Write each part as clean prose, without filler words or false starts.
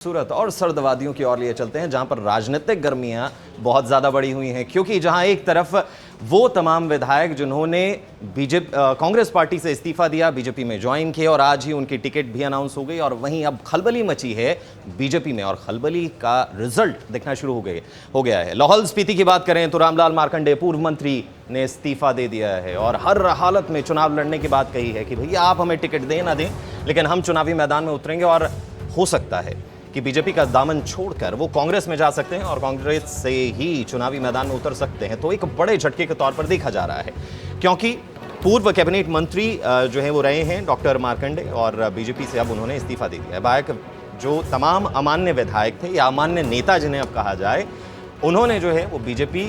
सूरत और सर्दवादियों की ओर लिए चलते हैं जहां पर राजनीतिक गर्मियां बहुत ज्यादा बढ़ी हुई हैं, क्योंकि जहां एक तरफ वो तमाम विधायक जिन्होंने कांग्रेस पार्टी से इस्तीफा दिया, बीजेपी में ज्वाइन किए और आज ही उनकी टिकट भी अनाउंस हो गई और वहीं अब खलबली मची है बीजेपी में और खलबली का रिजल्ट दिखना शुरू हो गया है। लाहौल स्पीति की बात करें तो रामलाल मार्कंडे पूर्व मंत्री ने इस्तीफा दे दिया है और हर हालत में चुनाव लड़ने की बात कही है कि भैया आप हमें टिकट दें ना दें, लेकिन हम चुनावी मैदान में उतरेंगे और हो सकता है कि बीजेपी का दामन छोड़कर वो कांग्रेस में जा सकते हैं और कांग्रेस से ही चुनावी मैदान में उतर सकते हैं। तो एक बड़े झटके के तौर पर देखा जा रहा है, क्योंकि पूर्व कैबिनेट मंत्री जो हैं वो रहे हैं डॉक्टर मार्कंडे और बीजेपी से अब उन्होंने इस्तीफा दे दिया है। बाकी जो तमाम अमान्य विधायक थे या अमान्य नेता जिन्हें अब कहा जाए, उन्होंने जो है वो बीजेपी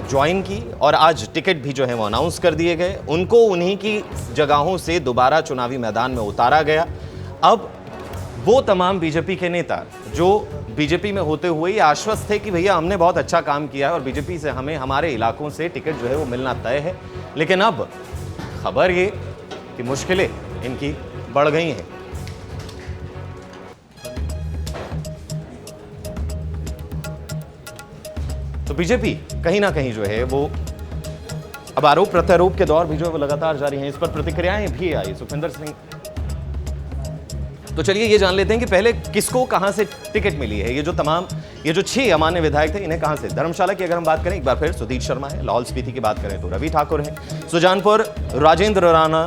ज्वाइन की और आज टिकट भी जो है वो अनाउंस कर दिए गए। उनको उन्हीं की जगहों से दोबारा चुनावी मैदान में उतारा गया। अब वो तमाम बीजेपी के नेता जो बीजेपी में होते हुए आश्वस्त थे कि भैया हमने बहुत अच्छा काम किया है और बीजेपी से हमें हमारे इलाकों से टिकट जो है वो मिलना तय है, लेकिन अब खबर ये कि मुश्किलें इनकी बढ़ गई हैं। तो बीजेपी कहीं ना कहीं जो है वो अब आरोप प्रत्यारोप के दौर भी जो है वो लगातार जारी हैं। इस पर प्रतिक्रियाएं भी आई सुखविंदर सिंह। तो चलिए ये जान लेते हैं कि पहले किसको कहां से टिकट मिली है। ये जो 6 अमान्य विधायक थे, इन्हें कहां से? धर्मशाला की अगर हम बात करें एक बार फिर सुधीर शर्मा है, लाहौल स्पीति की बात करें तो रवि ठाकुर है, सुजानपुर राजेंद्र राणा,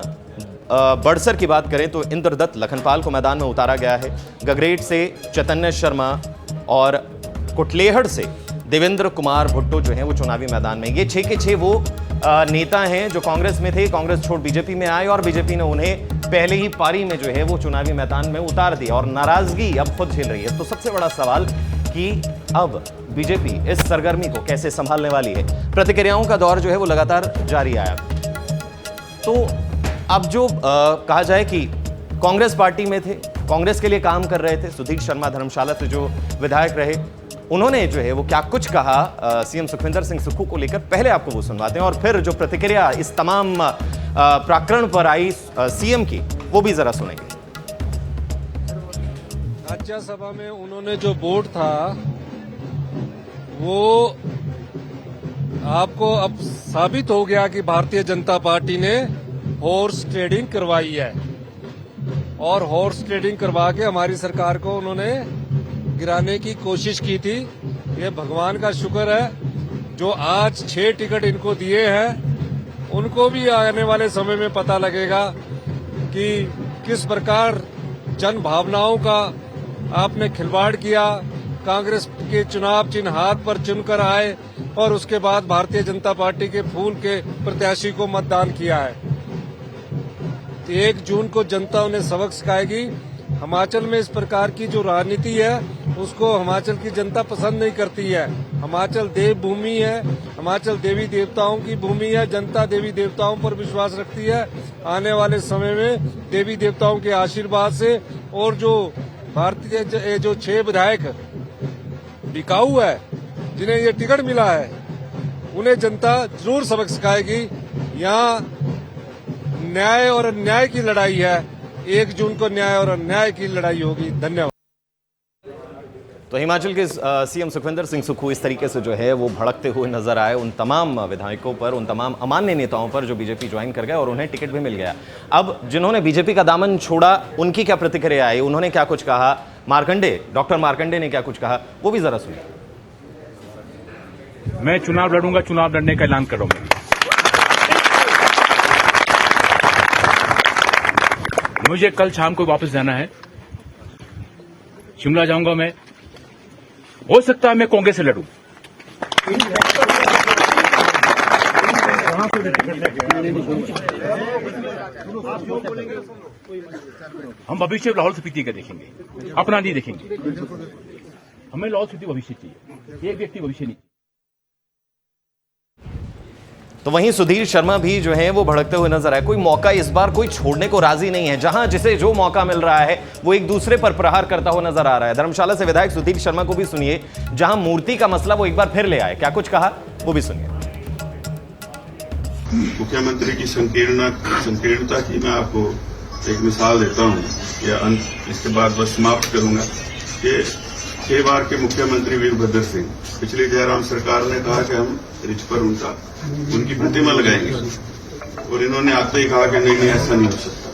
बड़सर की बात करें तो इंद्रदत्त लखनपाल को मैदान में उतारा गया है, गगरेट से चैतन्य शर्मा और कुटलेहड़ से देवेंद्र कुमार भुट्टो जो है वो चुनावी मैदान में। ये 6 के 6 वो नेता हैं जो कांग्रेस में थे, कांग्रेस छोड़ बीजेपी में आए और बीजेपी ने उन्हें पहले ही पारी में जो है वो चुनावी मैदान में उतार दिया और नाराजगी अब खुद झेल रही है। तो सबसे बड़ा सवाल कि अब बीजेपी इस सरगर्मी को कैसे संभालने वाली है। प्रतिक्रियाओं का दौर जो है वो लगातार जारी आया। तो अब जो कहा जाए कि कांग्रेस पार्टी में थे, कांग्रेस के लिए काम कर रहे थे, सुधीर शर्मा धर्मशाला से जो विधायक रहे, उन्होंने जो है वो क्या कुछ कहा सीएम सुखविंदर सिंह सुक्खू को लेकर, पहले आपको वो सुनवाते हैं और फिर जो प्रतिक्रिया इस तमाम प्रकरण पर आई सीएम की वो भी जरा सुनेंगे। राज्यसभा में उन्होंने जो वोट था वो आपको अब साबित हो गया कि भारतीय जनता पार्टी ने हॉर्स ट्रेडिंग करवाई है और हॉर्स ट्रेडिंग करवा के हमारी सरकार को उन्होंने गिराने की कोशिश की थी। ये भगवान का शुक्र है जो आज 6 टिकट इनको दिए हैं, उनको भी आने वाले समय में पता लगेगा कि किस प्रकार जन भावनाओं का आपने खिलवाड़ किया। कांग्रेस के चुनाव चिन्ह हाथ पर चुनकर आए और उसके बाद भारतीय जनता पार्टी के फूल के प्रत्याशी को मतदान किया है। 1 जून को जनता उन्हें सबक सिखाएगी। हिमाचल में इस प्रकार की जो राजनीति है उसको हिमाचल की जनता पसंद नहीं करती है। हिमाचल देव भूमि है, हिमाचल देवी देवताओं की भूमि है, जनता देवी देवताओं पर विश्वास रखती है। आने वाले समय में देवी देवताओं के आशीर्वाद से और जो भारतीय जो 6 विधायक बिकाऊ है जिन्हें ये टिकट मिला है, उन्हें जनता जरूर सबक सिखाएगी। यहाँ न्याय और अन्याय की लड़ाई है, 1 जून को न्याय और अन्याय की लड़ाई होगी। धन्यवाद। तो हिमाचल के सीएम सुखविंदर सिंह सुक्खू इस तरीके से जो है वो भड़कते हुए नजर आए उन तमाम विधायकों पर, उन तमाम अमान्य नेताओं पर जो बीजेपी ज्वाइन कर गए और उन्हें टिकट भी मिल गया। अब जिन्होंने बीजेपी का दामन छोड़ा उनकी क्या प्रतिक्रिया आई, उन्होंने क्या कुछ कहा, डॉक्टर मार्कंडे ने क्या कुछ कहा, वो भी जरा सुनिए। मैं चुनाव लड़ूंगा, चुनाव लड़ने का ऐलान करूंगा। मुझे कल शाम को वापस जाना है, शिमला जाऊंगा मैं। हो सकता है मैं कांग्रेस से लड़ूं। हम भविष्य लाहौल स्पीति का देखेंगे, अपना नहीं देखेंगे। हमें लाहौल स्पीति भविष्य चाहिए, एक व्यक्ति भविष्य नहीं। तो वहीं सुधीर शर्मा भी जो है वो भड़कते हुए नजर आए। कोई मौका इस बार कोई छोड़ने को राजी नहीं है, जहां जिसे जो मौका मिल रहा है वो एक दूसरे पर प्रहार करता हुआ नजर आ रहा है। धर्मशाला से विधायक सुधीर शर्मा को भी सुनिए, जहां मूर्ति का मसला वो एक बार फिर ले आए, क्या कुछ कहा वो भी सुनिए। मुख्यमंत्री की संकीर्णता की मैं आपको एक मिसाल देता हूं, या इसके बाद बस समाप्त करूंगा। कि 6 बार के मुख्यमंत्री वीरभद्र सिंह, पिछली जयराम सरकार ने कहा कि हम रिच पर उनकी प्रतिमा लगाएंगे, और इन्होंने आते ही कहा कि नहीं ऐसा नहीं हो सकता।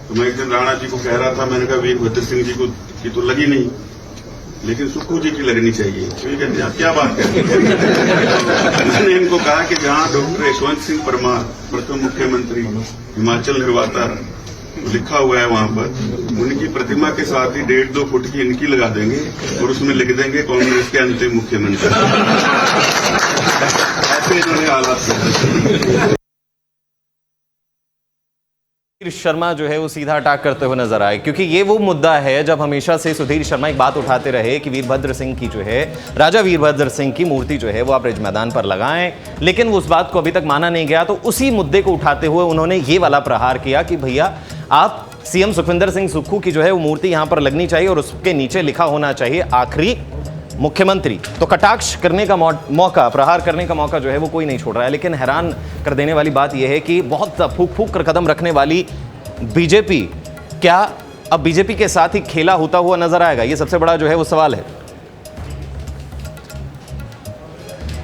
तो मैं एक दिन राणा जी को कह रहा था, मैंने कहा वीरभद्र सिंह जी को की तो लगी नहीं, लेकिन सुक्खू जी की लगनी चाहिए। तो ये कहते हैं आप क्या बात कर रहे हैं। मैंने इनको कहा कि जहां डॉक्टर यशवंत सिंह परमार प्रथम मुख्यमंत्री हिमाचल निर्वाता लिखा हुआ है, वहां पर उनकी प्रतिमा के साथ ही 1.5-2 फुट की इनकी लगा देंगे और उसमें लिख देंगे कांग्रेस के अंतिम मुख्यमंत्री। ऐसे इन्होंने हालात कर शर्मा जो है वो सीधा अटैक करते हुए नजर आए, क्योंकि ये वो मुद्दा है जब हमेशा से सुधीर शर्मा एक बात उठाते रहे कि वीरभद्र सिंह की जो है, राजा वीरभद्र सिंह की मूर्ति जो है वो आप रिज मैदान पर लगाएं, लेकिन उस बात को अभी तक माना नहीं गया। तो उसी मुद्दे को उठाते हुए उन्होंने ये वाला प्रहार किया कि भैया आप सीएम सुखविंदर सिंह सुक्खू की जो है वो मूर्ति यहां पर लगनी चाहिए और उसके नीचे लिखा होना चाहिए आखिरी मुख्यमंत्री। तो कटाक्ष करने का मौका, प्रहार करने का मौका जो है वो कोई नहीं छोड़ रहा है। लेकिन हैरान कर देने वाली बात यह है कि बहुत फूक फूक कर कदम रखने वाली बीजेपी क्या अब बीजेपी के साथ ही खेला होता हुआ नजर आएगा? ये सबसे बड़ा जो है वो सवाल है।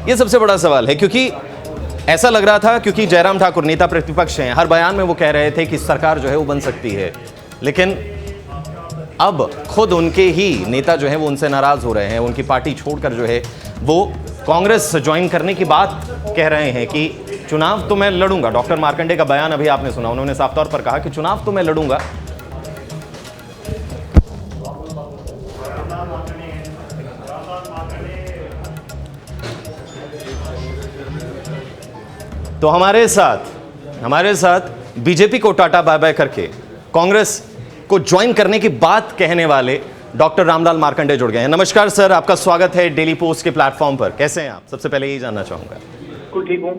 ये सबसे बड़ा सवाल है, क्योंकि ऐसा लग रहा था, क्योंकि जयराम ठाकुर नेता प्रतिपक्ष हैं, हर बयान में वो कह रहे थे कि सरकार जो है वो बन सकती है, लेकिन अब खुद उनके ही नेता जो है वो उनसे नाराज हो रहे हैं। उनकी पार्टी छोड़कर जो है वो कांग्रेस ज्वाइन करने की बात कह रहे हैं कि चुनाव तो मैं लड़ूंगा। डॉक्टर मार्कंडे का बयान अभी आपने सुना, उन्होंने साफ तौर पर कहा कि चुनाव तो मैं लड़ूंगा। तो हमारे साथ बीजेपी को टाटा बाय बाय करके कांग्रेस को ज्वाइन करने की बात कहने वाले डॉक्टर रामलाल मार्कंडे जुड़ गए हैं। नमस्कार सर, आपका स्वागत है डेली पोस्ट के प्लेटफॉर्म पर। कैसे हैं आप? सबसे पहले यही जानना चाहूंगा। बिल्कुल ठीक हूं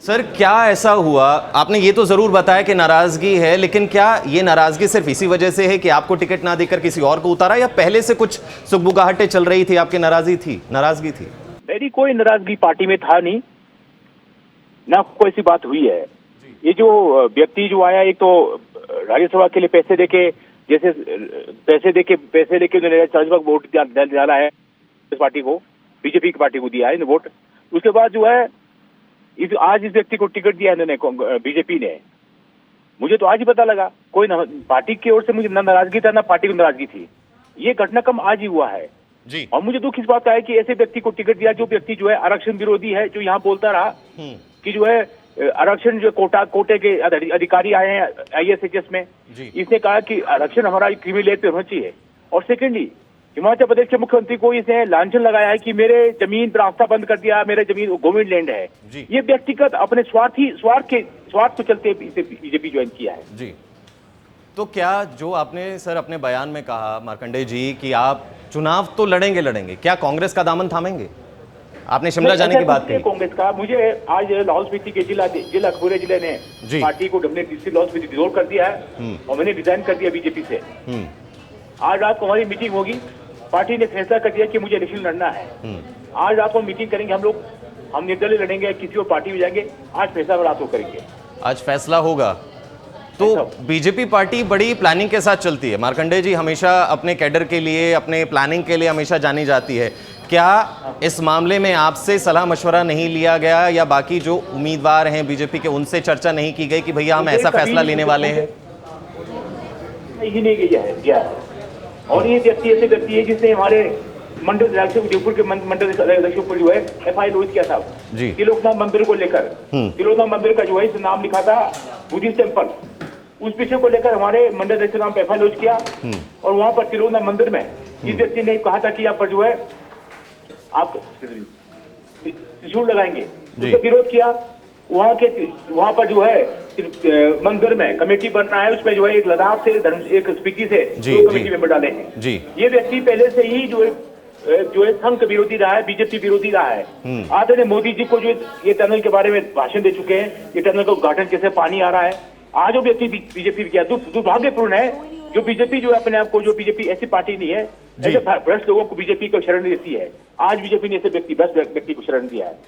सर। क्या ऐसा हुआ, आपने ये तो जरूर बताया कि नाराजगी है, लेकिन क्या ये नाराजगी सिर्फ इसी वजह से है कि आपको टिकट ना देकर किसी और को उतारा, या पहले से कुछ सुगबुगाहटें चल रही थी, आपकी नाराजगी थी? मेरी कोई नाराजगी पार्टी में था नहीं, ना कोई ऐसी बात हुई है। ये जो व्यक्ति जो आया, एक तो राज्यसभा के लिए पैसे देके उन्होंने राज्यसभा वोट डाला है इस पार्टी को, बीजेपी की पार्टी को दिया है वोट। उसके बाद जो है आज इस व्यक्ति को टिकट दिया है इन्होंने, बीजेपी ने। मुझे तो आज ही पता लगा, कोई पार्टी की ओर से मुझे ना नाराजगी था ना पार्टी को नाराजगी थी। ये घटनाक्रम आज ही हुआ है जी। और मुझे दुख इस बात का है कि ऐसे व्यक्ति को टिकट दिया जो व्यक्ति जो है आरक्षण विरोधी है, जो यहाँ बोलता रहा कि जो है आरक्षण जो कोटे के अधिकारी आए हैं ISHS में, इसने कहा कि आरक्षण हमारा क्रीमी लेयर पे होना चाहिए। और सेकेंडली हिमाचल प्रदेश के मुख्यमंत्री को इसने लांछन लगाया है कि मेरे जमीन पर रास्ता बंद कर दिया, मेरे जमीन गवर्नमेंट लैंड है। ये व्यक्तिगत अपने स्वार्थ को चलते इसे बीजेपी ज्वाइन किया है जी। तो क्या जो आपने सर अपने बयान में कहा मार्कंडे जी कि आप चुनाव तो लड़ेंगे, क्या कांग्रेस का दामन थामेंगे? आपने शिमला जाने की बात कही कांग्रेस का। मुझे आज लाहौल स्पीति के जिला पूरे जिले ने पार्टी को लाहौल स्पीति डिसोल्व कर दिया है और मैंने रिजाइन कर दिया बीजेपी से। आज रात को हमारी मीटिंग होगी, पार्टी ने फैसला कर दिया कि मुझे इलेक्शन लड़ना है। आज रात को मीटिंग करेंगे हम लोग, हम निर्दलीय लड़ेंगे, किसी और पार्टी में जाएंगे। आज फैसला रात को करेंगे, आज फैसला होगा। तो बीजेपी पार्टी बड़ी प्लानिंग के साथ चलती है। मार्कंडे जी हमेशा अपने कैडर के लिए, अपने प्लानिंग के लिए हमेशा जानी जाती है। क्या इस मामले में आपसे सलाह मशवरा नहीं लिया गया, या बाकी जो उम्मीदवार हैं बीजेपी के उनसे चर्चा नहीं की गई कि भैया हम ऐसा फैसला लेने वाले हैं? नहीं गया है। और ये व्यक्ति ऐसे व्यक्ति है जिसने हमारे मंडल जयपुर के मंडल पर जो है FIR लॉन्च किया था तिलोकनाथ मंदिर को लेकर। तिलोकनाथ मंदिर का जो है नाम लिखा था बुद्धिस्ट टेम्पल, उस विषय को लेकर हमारे मंडल नाम पर FIR लॉन्च किया। और वहां पर तिलोकनाथ मंदिर में इस व्यक्ति ने कहा था कि यहाँ पर जो है आप त्रिशूल लगाएंगे, उसका विरोध किया। वहां पर जो है मंदिर में कमेटी बन रहा है, उसमें जो है एक लद्दाख से एक स्पीति से 2 कमेटी मेंबर डाले हैं। ये व्यक्ति पहले से ही जो है संघ विरोधी रहा है, बीजेपी विरोधी रहा है। आदरणीय मोदी जी को जो ये टनल के बारे में भाषण दे चुके हैं, ये टनल का उद्घाटन कैसे पानी आ रहा है। आज वो व्यक्ति बीजेपी किया दुर्भाग्यपूर्ण है। जो बीजेपी जो अपने आप को, जो बीजेपी ऐसी पार्टी नहीं है, ऐसे भ्रष्ट लोगों को बीजेपी को शरण देती है। आज बीजेपी ने ऐसे भ्रष्ट व्यक्ति को शरण दिया है।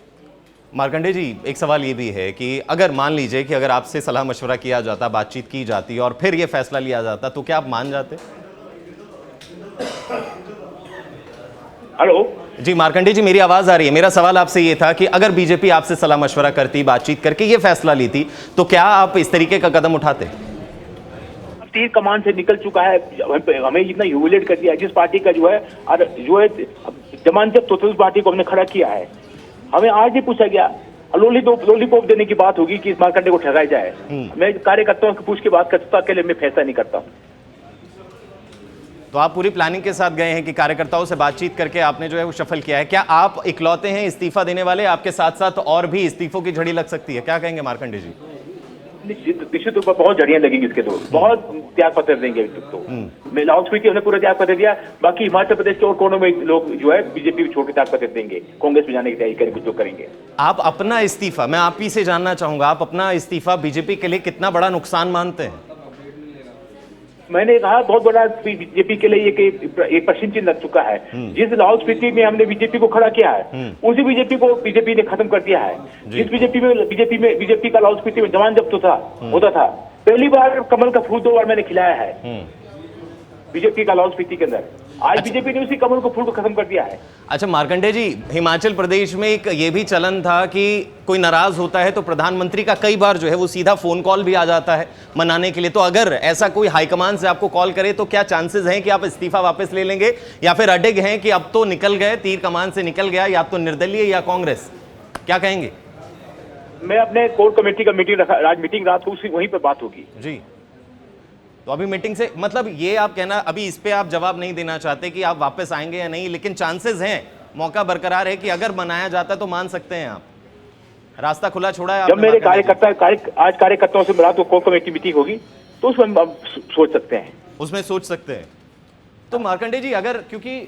मार्कंडे जी, एक सवाल ये भी है कि अगर मान लीजिए कि अगर आपसे सलाह मशवरा किया जाता, बातचीत की जाती और फिर ये फैसला लिया जाता, तो क्या आप मान जाते? हेलो जी मार्कंडे जी, मेरी आवाज आ रही है? मेरा सवाल आपसे ये था कि अगर बीजेपी आपसे सलाह मशवरा करती, बातचीत करके ये फैसला ली तो क्या आप इस तरीके का कदम उठाते? तीर कमान से निकल चुका है, हमें इतना ह्यूमिलेट कर दिया है। जिस पार्टी का जो है जमानत तो उस पार्टी को हमने खड़ा किया है। हमें आज ही पूछा गया, लॉलीपॉप देने की बात होगी कि इस मार्कंडे को ठगाया जाए। मैं कार्यकर्ताओं से पूछ के बात करता, अकेले मैं फैसला नहीं करता। तो आप पूरी प्लानिंग के साथ गए हैं कि कार्यकर्ताओं से बातचीत करके आपने जो है वो सफल किया है। क्या आप इकलौते हैं इस्तीफा देने वाले? आपके साथ साथ और भी इस्तीफों की झड़ी लग सकती है, क्या कहेंगे मार्कंडे जी? निश्चित रूप से बहुत झड़ियां लगेंगी इसके दौर, बहुत त्याग पत्र देंगे तो। मैं लाहौल स्पीति हमने पूरा त्याग पत्र दिया, बाकी हिमाचल प्रदेश के और कोनों में लोग जो है बीजेपी छोड़ के त्याग पत्र देंगे, कांग्रेस में जाने की तैयारी करेंगे, जो करेंगे। आप अपना इस्तीफा, मैं आप ही से जानना चाहूंगा, आप अपना इस्तीफा बीजेपी के लिए कितना बड़ा नुकसान मानते हैं? मैंने कहा बहुत बड़ा बीजेपी के लिए एक प्रश्न चिन्ह लग चुका है। जिस लाहौल स्पीति में हमने बीजेपी को खड़ा किया है, उसी बीजेपी को बीजेपी ने खत्म कर दिया है। जिस बीजेपी का लाहौल स्पीति में जवान जब होता था, पहली बार कमल का फूल 2 बार मैंने खिलाया है बीजेपी का लाहौल स्पीति के अंदर। आज बीजेपी ने उसी कमल को फूल को खत्म कर दिया है। अच्छा मार्कंडे जी, हिमाचल प्रदेश में एक ये भी चलन था कि कोई नाराज होता है तो प्रधानमंत्री का कई बार जो है वो सीधा फोन कॉल भी आ जाता है मनाने के लिए। तो अगर ऐसा कोई हाईकमान से आपको कॉल करे तो क्या चांसेस हैं कि आप इस्तीफा वापस ले लेंगे, या फिर अडिग हैं कि अब तो निकल गए, तीर कमान से निकल गया, या तो निर्दलीय या कांग्रेस, क्या कहेंगे? मैं अपने कोर कमेटी का मीटिंग रात को वहीं पर बात होगी जी। तो अभी मीटिंग से मतलब ये आप कहना, अभी इस पे आप जवाब नहीं देना चाहते कि आप वापस आएंगे या नहीं, लेकिन चांसेस हैं, मौका बरकरार है कि अगर बनाया जाता तो मान सकते हैं आप? रास्ता खुला छोड़ा है जब मेरे आज कार्यकर्ताओं से मिला तो कोर कमेटी मीटिंग होगी, तो उसमें हम सोच सकते हैं, उसमें सोच सकते हैं। तो मार्कंडे जी, अगर क्योंकि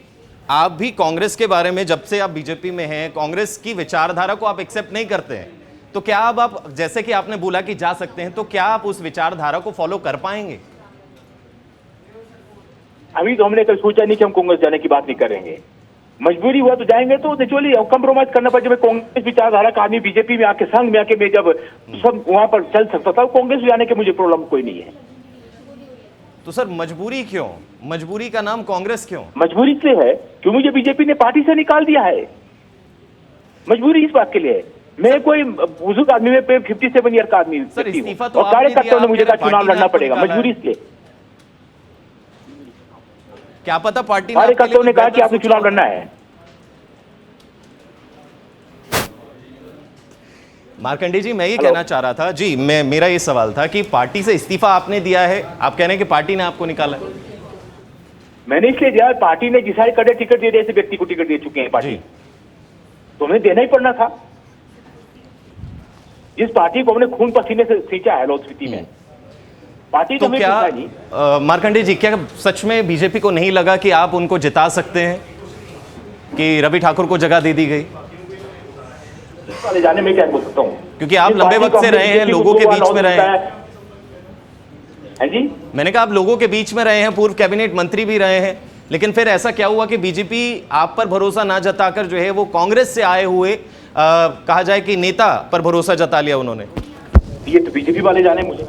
आप भी कांग्रेस के बारे में, जब से आप बीजेपी में हैं, कांग्रेस की विचारधारा को आप एक्सेप्ट नहीं करते हैं, तो क्या अब आप, जैसे कि आपने बोला कि जा सकते हैं, तो क्या आप उस विचारधारा को फॉलो कर पाएंगे? अभी तो हमने कल सोचा नहीं कि हम कांग्रेस जाने की बात नहीं करेंगे। मजबूरी हुआ तो जाएंगे, तो नेचुरली कंप्रोमाइज करना पड़े। जब कांग्रेस विचारधारा का आदमी बीजेपी में आके, संघ में आके, मैं जब सब वहां पर चल सकता था, कांग्रेस में जाने के मुझे प्रॉब्लम कोई नहीं है। तो सर मजबूरी क्यों? मजबूरी का नाम कांग्रेस क्यों? मजबूरी इसलिए है कि मुझे बीजेपी ने पार्टी से निकाल दिया है। मजबूरी इस बात के लिए है, मैं कोई बुजुर्ग आदमी में 57 ईयर का आदमी तो और कार्यकर्ताओं ने मुझे कहा चुनाव लड़ना पड़ेगा। मजबूरी इसलिए, क्या पता पार्टी कार्यकर्ताओं ने कहा कि आपको चुनाव लड़ना है। मार्कंडे जी, मैं ये कहना चाह रहा था जी, मेरा ये सवाल था कि पार्टी से इस्तीफा आपने दिया है, आप कह रहे हैं कि पार्टी ने आपको निकाला? मैंने इसलिए दिया, पार्टी ने डिसाइड कर टिकट दे दिया, ऐसे व्यक्ति को टिकट दे चुके हैं पार्टी, तो हमें देना ही पड़ना था। जिस पार्टी को हमने खून पसीने से सींचा है लाहौल स्पीति में, पार्टी तो क्या मार्कंडे जी, क्या सच में बीजेपी को नहीं लगा कि आप उनको जिता सकते हैं, कि रवि ठाकुर को जगह दे दी गई? जाने में क्या बोल सकता हूँ, क्योंकि आप लंबे वक्त से रहे हैं, लोगों के बीच में रहे हैं। जी, मैंने कहा आप लोगों के बीच में रहे हैं, पूर्व कैबिनेट मंत्री भी रहे हैं, लेकिन फिर ऐसा क्या हुआ कि बीजेपी आप पर भरोसा ना जताकर जो है वो कांग्रेस से आए हुए कहा जाए कि नेता पर भरोसा जता लिया उन्होंने? ये तो बीजेपी वाले जाने मुझे।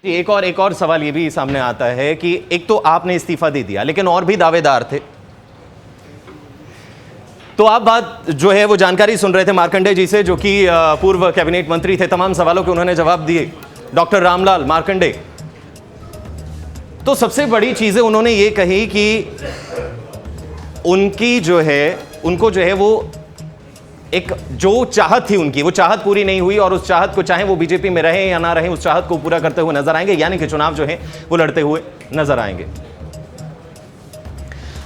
एक और सवाल ये भी सामने आता है कि एक तो आपने इस्तीफा दे दिया, लेकिन और भी दावेदार थे। तो आप बात जो है वो जानकारी सुन रहे थे मार्कंडे जी से, जो कि पूर्व कैबिनेट मंत्री थे, तमाम सवालों के उन्होंने जवाब दिए, डॉक्टर रामलाल मार्कंडे। तो सबसे बड़ी चीजें उन्होंने ये कही कि उनकी जो है, उनको जो है वो एक जो चाहत थी उनकी, वो चाहत पूरी नहीं हुई, और उस चाहत को, चाहे वो बीजेपी में रहे या ना रहे, उस चाहत को पूरा करते हुए नजर आएंगे, यानी कि चुनाव जो है वो लड़ते हुए नजर आएंगे।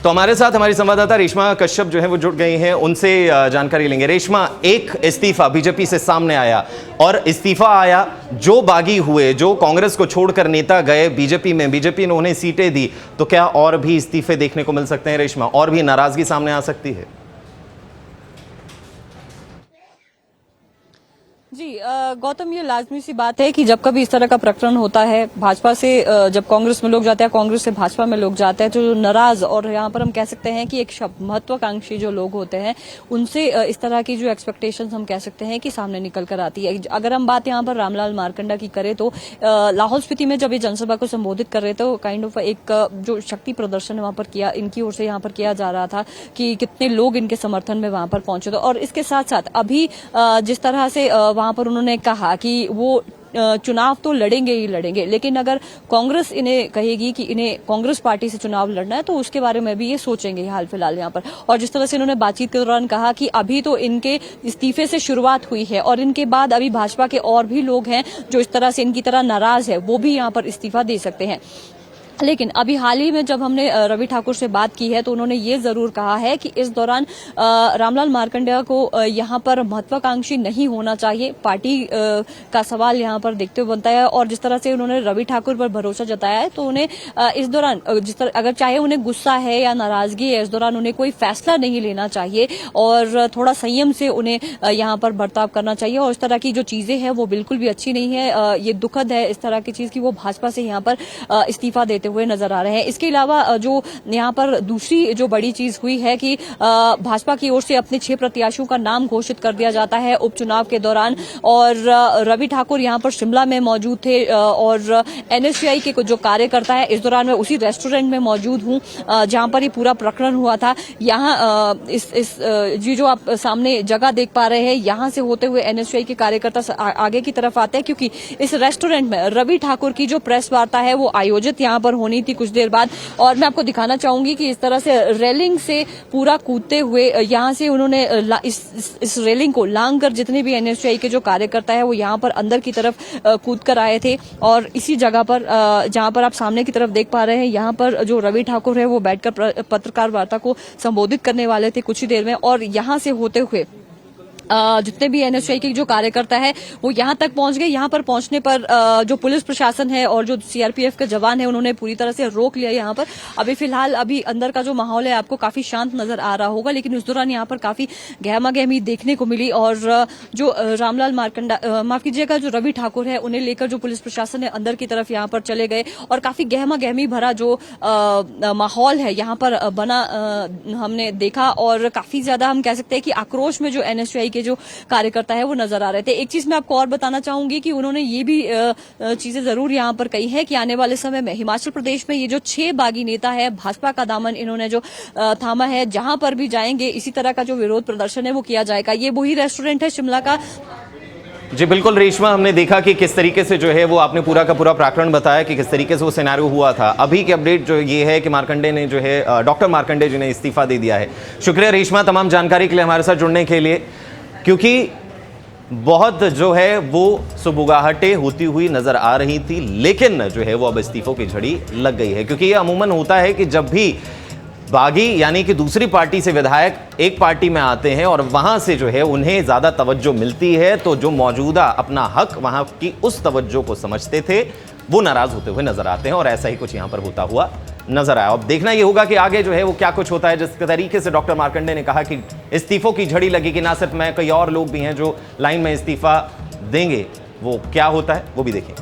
तो हमारे साथ हमारी संवाददाता रेशमा कश्यप जो है वो जुड़ गई हैं, उनसे जानकारी लेंगे। रेशमा, एक इस्तीफा बीजेपी से सामने आया, और इस्तीफा आया, जो बागी हुए, जो कांग्रेस को छोड़कर नेता गए बीजेपी में, बीजेपी ने उन्हें सीटें दी, तो क्या और भी इस्तीफे देखने को मिल सकते हैं रेशमा? और भी नाराजगी सामने आ सकती है? जी गौतम, ये लाजमी सी बात है कि जब कभी इस तरह का प्रकरण होता है, भाजपा से जब कांग्रेस में लोग जाते हैं, कांग्रेस से भाजपा में लोग जाते हैं, तो जो नाराज और यहाँ पर हम कह सकते हैं कि एक महत्वाकांक्षी जो लोग होते हैं, उनसे इस तरह की जो एक्सपेक्टेशंस हम कह सकते हैं कि सामने निकल कर आती है। अगर हम बात यहाँ पर रामलाल मारकंडा की करें तो लाहौल स्पीति में जब ये जनसभा को संबोधित कर रहे थे, काइंड ऑफ एक जो शक्ति प्रदर्शन वहां पर किया, इनकी ओर से यहाँ पर किया जा रहा था कि कितने लोग इनके समर्थन में वहां पर पहुंचे थे। और इसके साथ साथ अभी जिस तरह से वहां पर उन्होंने कहा कि वो चुनाव तो लड़ेंगे ही लड़ेंगे, लेकिन अगर कांग्रेस इन्हें कहेगी कि इन्हें कांग्रेस पार्टी से चुनाव लड़ना है तो उसके बारे में भी ये सोचेंगे हाल फिलहाल यहाँ पर। और जिस तरह से इन्होंने बातचीत के दौरान कहा कि अभी तो इनके इस्तीफे से शुरुआत हुई है और इनके बाद अभी भाजपा के और भी लोग हैं जो इस तरह से इनकी तरह नाराज है, वो भी यहाँ पर इस्तीफा दे सकते हैं। लेकिन अभी हाल ही में जब हमने रवि ठाकुर से बात की है तो उन्होंने ये जरूर कहा है कि इस दौरान रामलाल मारकंडा को यहाँ पर महत्वाकांक्षी नहीं होना चाहिए। पार्टी का सवाल यहाँ पर देखते हुए बनता है। और जिस तरह से उन्होंने रवि ठाकुर पर भरोसा जताया है तो उन्हें इस दौरान जिस तरह अगर चाहे उन्हें गुस्सा है या नाराजगी है, इस दौरान उन्हें कोई फैसला नहीं लेना चाहिए और थोड़ा संयम से उन्हें यहाँ पर बर्ताव करना चाहिए। और इस तरह की जो चीजें हैं वो बिल्कुल भी अच्छी नहीं है। ये दुखद है इस तरह की चीज की वो भाजपा से यहाँ पर इस्तीफा देते हुए नजर आ रहे हैं। इसके अलावा जो यहाँ पर दूसरी जो बड़ी चीज हुई है कि भाजपा की ओर से अपने 6 प्रत्याशियों का नाम घोषित कर दिया जाता है उपचुनाव के दौरान। और रवि ठाकुर यहाँ पर शिमला में मौजूद थे और एनएसयूआई के जो कार्यकर्ता है, इस दौरान मैं उसी रेस्टोरेंट में मौजूद हूँ जहां पर ये पूरा प्रकरण हुआ था। यहाँ जी जो आप सामने जगह देख पा रहे हैं, यहाँ से होते हुए एनएसयूआई के कार्यकर्ता आगे की तरफ आते हैं क्योंकि इस रेस्टोरेंट में रवि ठाकुर की जो प्रेस वार्ता है वो आयोजित यहाँ पर होनी थी कुछ देर बाद। और मैं आपको दिखाना चाहूंगी कि इस तरह से रेलिंग से पूरा कूदते हुए यहाँ से उन्होंने इस रेलिंग को लांग कर जितने भी एनएसयूआई के जो कार्यकर्ता है वो यहाँ पर अंदर की तरफ कूद कर आए थे। और इसी जगह पर जहाँ पर आप सामने की तरफ देख पा रहे हैं, यहाँ पर जो रवि ठाकुर है वो बैठकर पत्रकार वार्ता को संबोधित करने वाले थे कुछ ही देर में। और यहाँ से होते हुए जितने भी एनएसयूआई के जो कार्यकर्ता है वो यहाँ तक पहुंच गए। यहाँ पर पहुंचने पर जो पुलिस प्रशासन है और जो सीआरपीएफ के जवान है उन्होंने पूरी तरह से रोक लिया यहाँ पर। अभी फिलहाल अभी अंदर का जो माहौल है आपको काफी शांत नजर आ रहा होगा, लेकिन उस दौरान यहाँ पर काफी गहमा गहमी देखने को मिली। और जो रामलाल मारकंडा माफ कीजिएगा जो रवि ठाकुर है उन्हें लेकर जो पुलिस प्रशासन है अंदर की तरफ यहाँ पर चले गए और काफी गहमा गहमी भरा जो माहौल है यहाँ पर बना हमने देखा। और काफी ज्यादा हम कह सकते हैं कि आक्रोश में जो एनएसयूआई जो कार्यकर्ता है वो नजर आ रहे थे। एक चीज मैं आपको और बताना चाहूंगी कि उन्होंने ये भी चीजें जरूर यहां पर कही है कि आने वाले समय में हिमाचल प्रदेश में ये जो 6 बागी नेता है, भाजपा का दामन इन्होंने जो थामा है, जहां पर भी जाएंगे इसी तरह का जो विरोध प्रदर्शन है वो किया जाएगा। ये वही रेस्टोरेंट है शिमला का। जी बिल्कुल रेशमा, हमने देखा कि किस तरीके से जो है वो आपने पूरा का पूरा प्रकरण बताया कि किस तरीके से वो सिनेरियो हुआ था। अभी की अपडेट जो ये है कि मारकंडे ने जो है डॉक्टर मारकंडे जी ने इस्तीफा दे दिया है। शुक्रिया रेशमा तमाम जानकारी के लिए हमारे साथ जुड़ने के लिए, क्योंकि बहुत जो है वो सुबुगाहटें होती हुई नजर आ रही थी, लेकिन जो है वो अब इस्तीफों की झड़ी लग गई है। क्योंकि ये अमूमन होता है कि जब भी बागी यानी कि दूसरी पार्टी से विधायक एक पार्टी में आते हैं और वहां से जो है उन्हें ज्यादा तवज्जो मिलती है, तो जो मौजूदा अपना हक वहां की उस तवज्जो को समझते थे वो नाराज होते हुए नजर आते हैं। और ऐसा ही कुछ यहां पर होता हुआ नजर आया। अब देखना यह होगा कि आगे जो है वो क्या कुछ होता है। जिस तरीके से डॉक्टर मारकंडे ने कहा कि इस्तीफों की झड़ी लगेगी, ना सिर्फ मैं, कई और लोग भी हैं जो लाइन में इस्तीफा देंगे, वो क्या होता है वो भी देखिए।